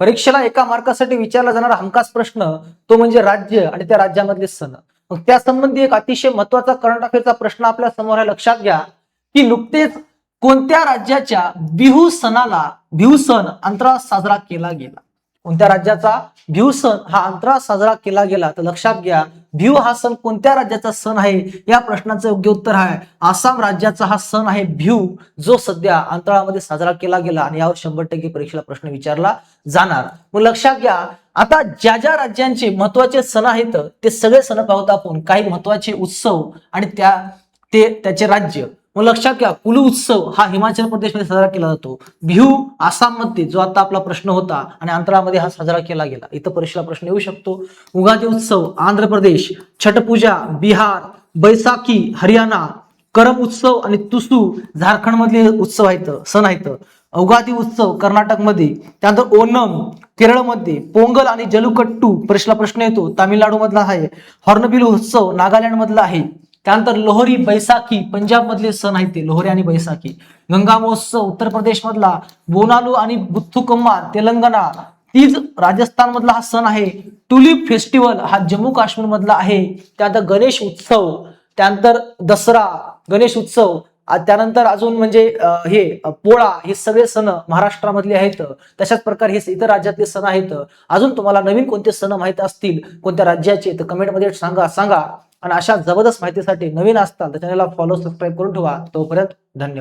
परीक्षेला एका मार्कासाठी विचारला जाणारा हमखास प्रश्न तो म्हणजे राज्य आणि त्या राज्यामधले सण. मग त्यासंबंधी एक अतिशय महत्वाचा करंट अफेअरचा प्रश्न आपल्या समोर आहे. लक्षात घ्या की नुकतेच कोणत्या राज्याच्या बिहू सण अंतराळ साजरा केला गेला. कोणत्या राज्याचा बिहू सण हा अंतराळ साजरा केला गेला. तर लक्षात घ्या बिहू हा सण कोणत्या राज्याचा सण आहे या प्रश्नाचं योग्य उत्तर आहे आसाम राज्याचा हा सण आहे बिहू, जो सध्या अंतराळामध्ये साजरा केला गेला आणि यावर 100% परीक्षेला प्रश्न विचारला जाणार. मग लक्षात घ्या आता ज्या ज्या राज्यांचे महत्वाचे सण आहेत ते सगळे सण पाहत आपण. काही महत्वाचे उत्सव आणि त्याचे राज्य. मग लक्षात घ्या कुलू उत्सव हा हिमाचल प्रदेशमध्ये साजरा केला जातो. बिहू आसाममध्ये जो आता आपला प्रश्न होता आणि अंतराळमध्ये हा साजरा केला गेला. इथं परीक्षेला प्रश्न येऊ शकतो. उगादी उत्सव आंध्र प्रदेश, छठ पूजा बिहार, बैसाखी हरियाणा, करम उत्सव आणि तुसू झारखंड मधले उत्सव आहेत, सण आहेत. उगादी उत्सव कर्नाटकमध्ये, त्यानंतर ओणम केरळमध्ये, पोंगल आणि जल्लीकट्टू परीक्षेला प्रश्न येतो तामिळनाडू मधला आहे. हॉर्नबिल उत्सव नागालँड मधला आहे. त्यानंतर लोहरी बैसाखी पंजाब मधले सण आहेत ते लोहरी आणि बैसाखी. गंगा महोत्सव उत्तर प्रदेश मधला, बोनालू आणि बुथुकम्मा तेलंगणा, तीज राजस्थान मधला हा सण आहे. टुलिप फेस्टिवल हा जम्मू काश्मीर मधला आहे. त्यानंतर गणेश उत्सव, त्यानंतर दसरा, गणेश उत्सव, त्यानंतर अजून म्हणजे हे पोळा, हे सगळे सण महाराष्ट्रामधले आहेत. तशाच प्रकारे हे इतर राज्यातले सण आहेत. अजून तुम्हाला नवीन कोणते सण माहित असतील कोणत्या राज्याचे तर कमेंटमध्ये सांगा. आणि अशा जबरदस्त माहितीसाठी नवीन असताल तर चॅनलला फॉलो सबस्क्राईब करून ठेवा. तोपर्यंत धन्यवाद.